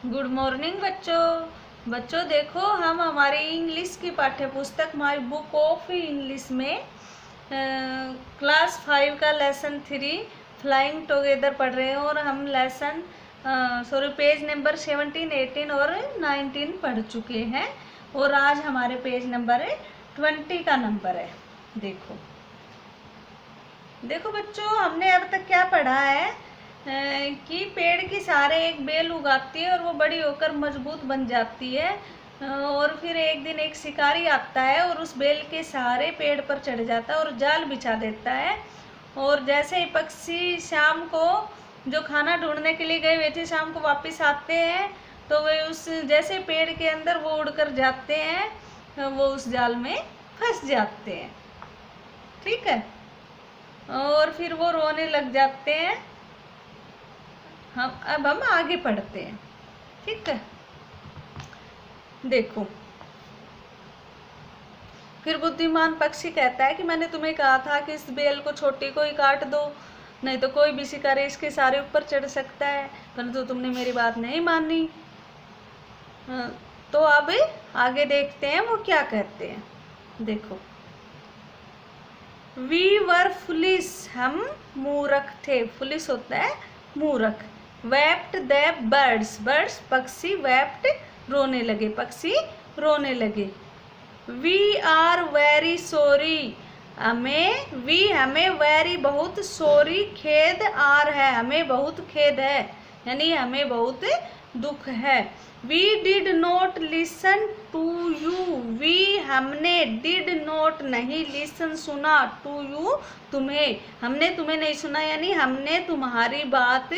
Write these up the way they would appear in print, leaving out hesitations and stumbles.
Good morning बच्चों देखो, हम हमारी इंग्लिश की पाठ्य पुस्तक माई बुक ऑफ इंग्लिश में क्लास 5 का लेसन 3 फ्लाइंग टुगेदर पढ़ रहे हैं और हम पेज नंबर 17, 18 और 19 पढ़ चुके हैं और आज हमारे पेज नंबर 20 का नंबर है। देखो बच्चों, हमने अब तक क्या पढ़ा है कि पेड़ की सहारे एक बेल उगाती है और वो बड़ी होकर मजबूत बन जाती है और फिर एक दिन एक शिकारी आता है और उस बेल के सहारे पेड़ पर चढ़ जाता है और जाल बिछा देता है। और जैसे ही पक्षी शाम को जो खाना ढूंढने के लिए गए हुए थे शाम को वापस आते हैं तो वे उस जैसे पेड़ के अंदर वो उड़कर जाते हैं, वो उस जाल में फंस जाते हैं। ठीक है, और फिर वो रोने लग जाते हैं। अब हम आगे पढ़ते हैं। ठीक है, देखो, फिर बुद्धिमान पक्षी कहता है कि मैंने तुम्हें कहा था कि इस बेल को छोटी को ही काट दो, नहीं तो कोई भी शिकारी इसके सारे ऊपर चढ़ सकता है, परंतु तुमने मेरी बात नहीं मानी। तो अब आगे देखते हैं वो क्या कहते हैं। देखो, वी वर फुलिश, हम मूर्ख थे। फुलिश होता है मूर्ख। वेप्ट द बर्ड्स, बर्ड्स पक्षी, वेप्ट रोने लगे, पक्षी रोने लगे। वी आर वेरी सॉरी, हमें वेरी बहुत, सॉरी खेद, आर है हमें बहुत खेद है, यानी हमें बहुत दुख है। We did not listen to you, we हमने, डिड नॉट नहीं, लिसन सुना, टू यू तुम्हें, हमने तुम्हें नहीं सुना, यानी हमने तुम्हारी बात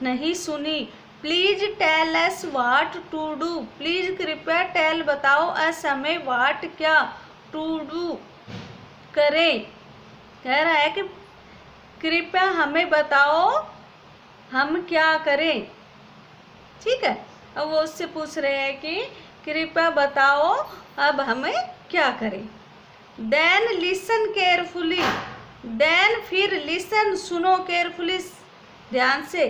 नहीं सुनी। Please tell us what to do, please कृपया टेल बताओ, अस हमें, वाट क्या, टू डू करें। कह रहा है कि कृपया हमें बताओ हम क्या करें। ठीक है, अब वो उससे पूछ रहे हैं कि कृपया बताओ अब हमें क्या करें। देन लिसन केयरफुली, देन फिर लिसन सुनो, केयरफुली ध्यान से,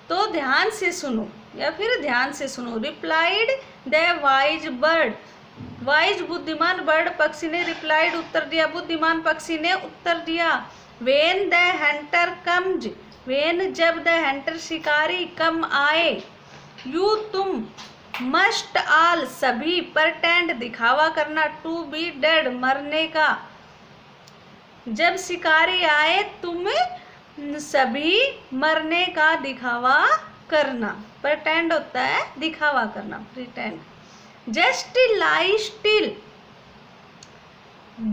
तो ध्यान से सुनो या फिर ध्यान से सुनो। Replied the wise bird, wise बुद्धिमान बर्ड पक्षी ने, रिप्लाइड उत्तर दिया, बुद्धिमान पक्षी ने उत्तर दिया। When the Hunter comes, when जब द हंटर शिकारी, कम आए, यू तुम, मस्ट आल सभी, परटेंड दिखावा करना, टू बी डेड मरने का। जब शिकारी आए तुम सभी मरने का दिखावा करना। परटेंड होता है दिखावा करना, प्रिटेंड। जस्ट लाई स्टिल,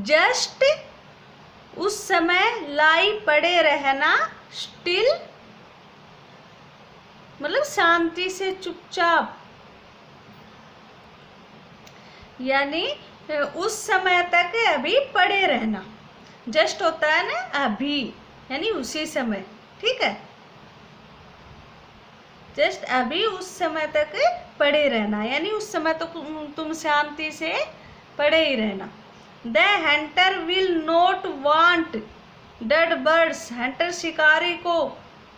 जस्ट उस समय, लाई पड़े रहना, स्टिल मतलब शांति से, चुपचाप, यानी उस समय तक अभी पड़े रहना। जस्ट होता है ना अभी, यानी उसी समय। ठीक है, जस्ट अभी उस समय तक पड़े रहना, यानी उस समय तो तुम शांति से पड़े ही रहना। The Hunter will not want dead birds, Hunter शिकारी को,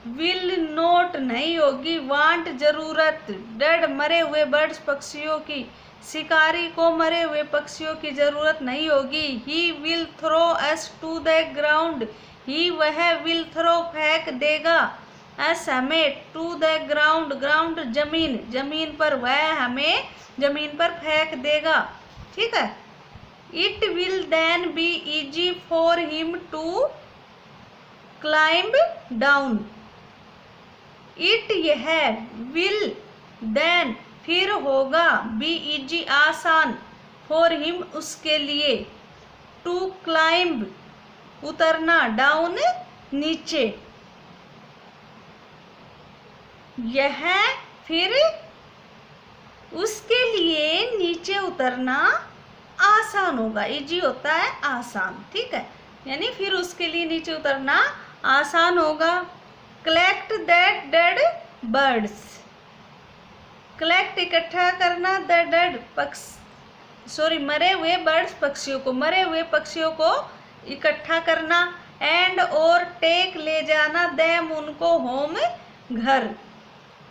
विल नॉट नहीं होगी, वांट जरूरत, डेड मरे हुए, बर्ड्स पक्षियों की, शिकारी को मरे हुए पक्षियों की जरूरत नहीं होगी। He will throw us to the ground, he वह, विल थ्रो फेंक देगा, अस हमें, टू द ग्राउंड, ग्राउंड जमीन, जमीन पर, वह हमें जमीन पर फेंक देगा। ठीक है, it will then be easy for him to climb down, it यह, विल देन फिर होगा, बी इजी आसान, फॉर हिम उसके लिए, टू क्लाइंब उतरना, डाउन नीचे, यह फिर उसके लिए नीचे उतरना आसान होगा। इजी होता है आसान। ठीक है, यानी फिर उसके लिए नीचे उतरना आसान होगा। Collect that dead birds, collect इकट्ठा करना, द डेड मरे हुए बर्ड्स पक्षियों को, मरे हुए पक्षियों को इकट्ठा करना। एंड और टेक ले जाना, देम उनको, होम घर।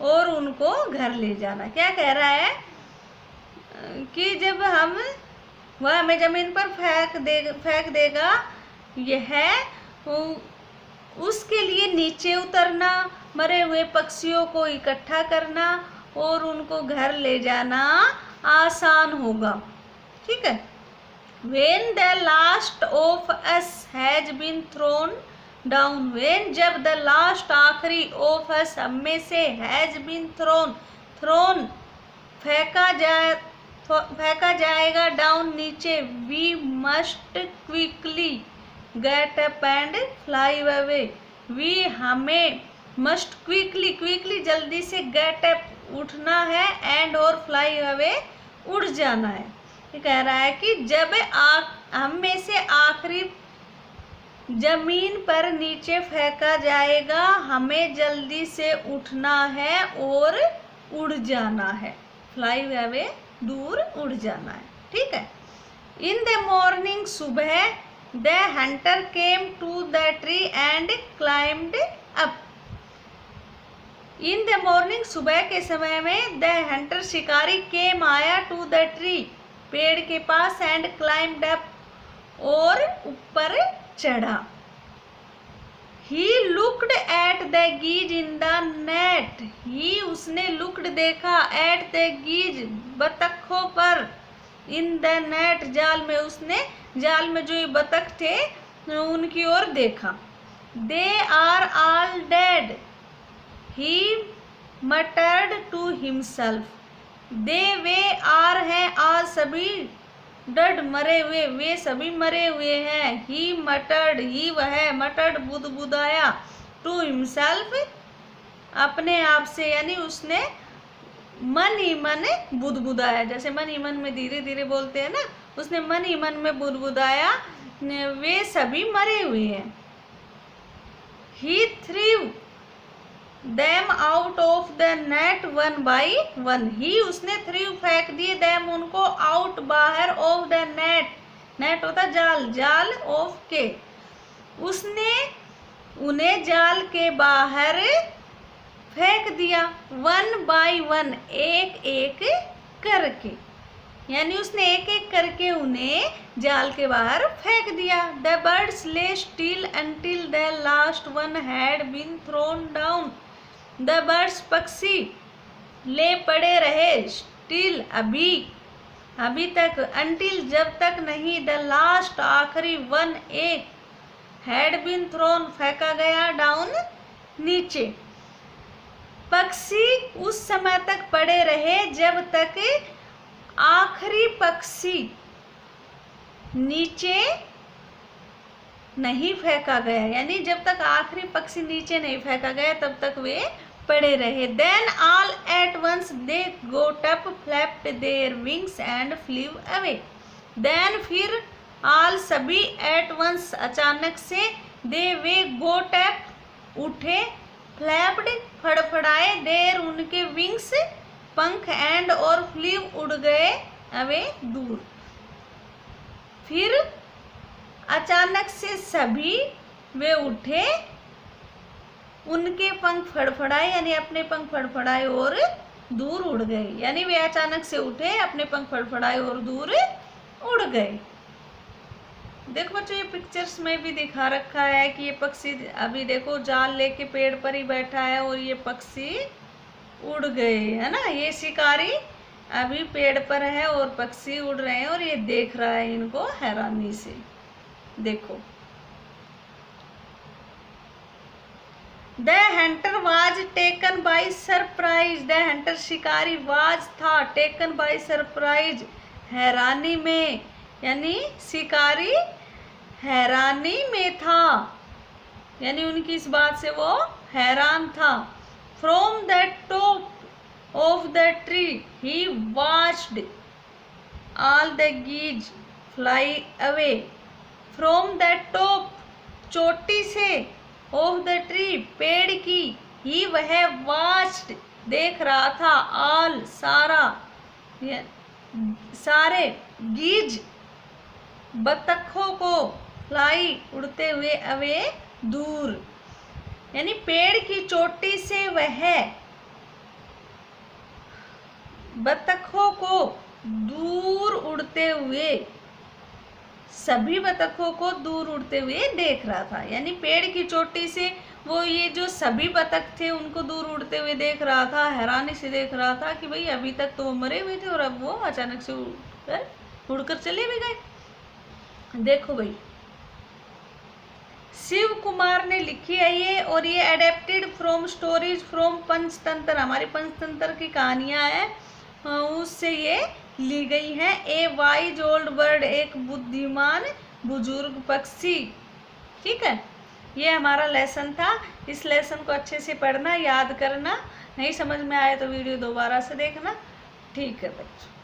और उनको घर ले जाना। क्या कह रहा है कि जब वह हमें जमीन पर फेंक देगा, यह उसके लिए नीचे उतरना, मरे हुए पक्षियों को इकट्ठा करना और उनको घर ले जाना आसान होगा। ठीक है। When the last of us has been thrown down, when जब the last आखिरी of us हम में से has been thrown फेंका जाएगा down नीचे, we must quickly get up and fly away, we हमें must quickly जल्दी से get up उठना है and और fly away उड़ जाना है। ये कह रहा है कि जब हम में से आखिरी जमीन पर नीचे फेंका जाएगा, हमें जल्दी से उठना है और उड़ जाना है। फ्लाई अवे, दूर उड़ जाना है। ठीक है। इन द मॉर्निंग, सुबह, the hunter came to the tree and climbed up. In the morning, सुबह के समय में, द हंटर शिकारी केम आया, टू द ट्री पेड़ के पास, एंड क्लाइम्ड अप और ऊपर चढ़ा। He looked at the geese in the net, he उसने लुक्ड देखा, एट द गीज बतखों पर, इन द नेट जाल में, उसने जाल में जो ये बतख थे उनकी ओर देखा। They are all dead, he muttered to himself, they way are हैं, आज सभी, डड मरे हुए, वे सभी मरे हुए हैं। ही मटर्ड, ही वह, मटर्ड बुदबुदाया, टू हिमसेल्फ अपने आप से, यानी उसने मन ही मन बुदबुदाया। जैसे मन ही मन में धीरे धीरे बोलते हैं ना, उसने मन ही मन में बुदबुदाया, वे सभी मरे हुए हैं। ही थ्रीव them out of the net one by one, ही उसने थ्रीव फेंक दिए, them उनको, out बाहर, of the net, net होता जाल, जाल of के, उसने उन्हें जाल के बाहर फेंक दिया। वन बाय वन, एक एक करके, यानी उसने एक एक करके उन्हें जाल के बाहर फेंक दिया। द बर्ड्स ले still until the last one had been thrown down, the birds पक्षी ले पड़े रहे, स्टिल अभी तक, अंटिल जब तक नहीं, द लास्ट आखिरी, वन एक, हैड बीन थ्रोन फेंका गया, डाउन नीचे। पक्षी उस समय तक पड़े रहे जब तक आखिरी पक्षी नीचे नहीं फेंका गया, यानी जब तक आखिरी पक्षी नीचे नहीं फेंका गया तब तक वे पड़े रहे। Then all at once they got up, flapped their wings and flew away. Then फिर all सभी, at once अचानक से, they वे got up उठे, flapped फड़फड़ाए, their उनके wings पंख, and और flew उड़ गए, away दूर। फिर अचानक से सभी वे उठे, उनके पंख फड़फड़ाए, यानी अपने पंख फड़फड़ाए और दूर उड़ गए, यानी वे अचानक से उठे, अपने पंख फड़फड़ाए और दूर उड़ गए। देखो बच्चों, ये पिक्चर्स में भी दिखा रखा है कि ये पक्षी अभी देखो जाल लेके पेड़ पर ही बैठा है और ये पक्षी उड़ गए, है ना। ये शिकारी अभी पेड़ पर है और पक्षी उड़ रहे हैं और ये देख रहा है इनको हैरानी से। देखो, the Hunter was taken by surprise, the Hunter शिकारी, वाज था, टेकन बाई सरप्राइज हैरानी में, यानी शिकारी हैरानी में था, यानी उनकी इस बात से वो हैरान था। From the top of the tree he watched all the geese fly away, from the top चोटी से, ऑफ द ट्री पेड़ की, ही वह, वाच्ड देख रहा था, ऑल सारा, सारे, गीज बतखों को, फ्लाई उड़ते हुए, अवे दूर, यानी पेड़ की चोटी से वह बतखों को दूर उड़ते हुए, सभी बतखों को दूर उड़ते हुए देख रहा था। यानी पेड़ की चोटी से वो ये जो सभी बतख थे उनको दूर उड़ते हुए देख रहा था, हैरानी से देख रहा था कि भाई अभी तक तो वो मरे हुए थे और अब वो अचानक से उड़कर चले भी गए। देखो भाई, शिव कुमार ने लिखी है ये, और ये adapted from stories from Panchatantra, हमारी पंचतंत्र की कहानियां हैं उससे ये ली गई है। ए वाइज ओल्ड बर्ड, एक बुद्धिमान बुजुर्ग पक्षी। ठीक है, ये हमारा लेसन था। इस लेसन को अच्छे से पढ़ना, याद करना, नहीं समझ में आए तो वीडियो दोबारा से देखना। ठीक है बच्चों।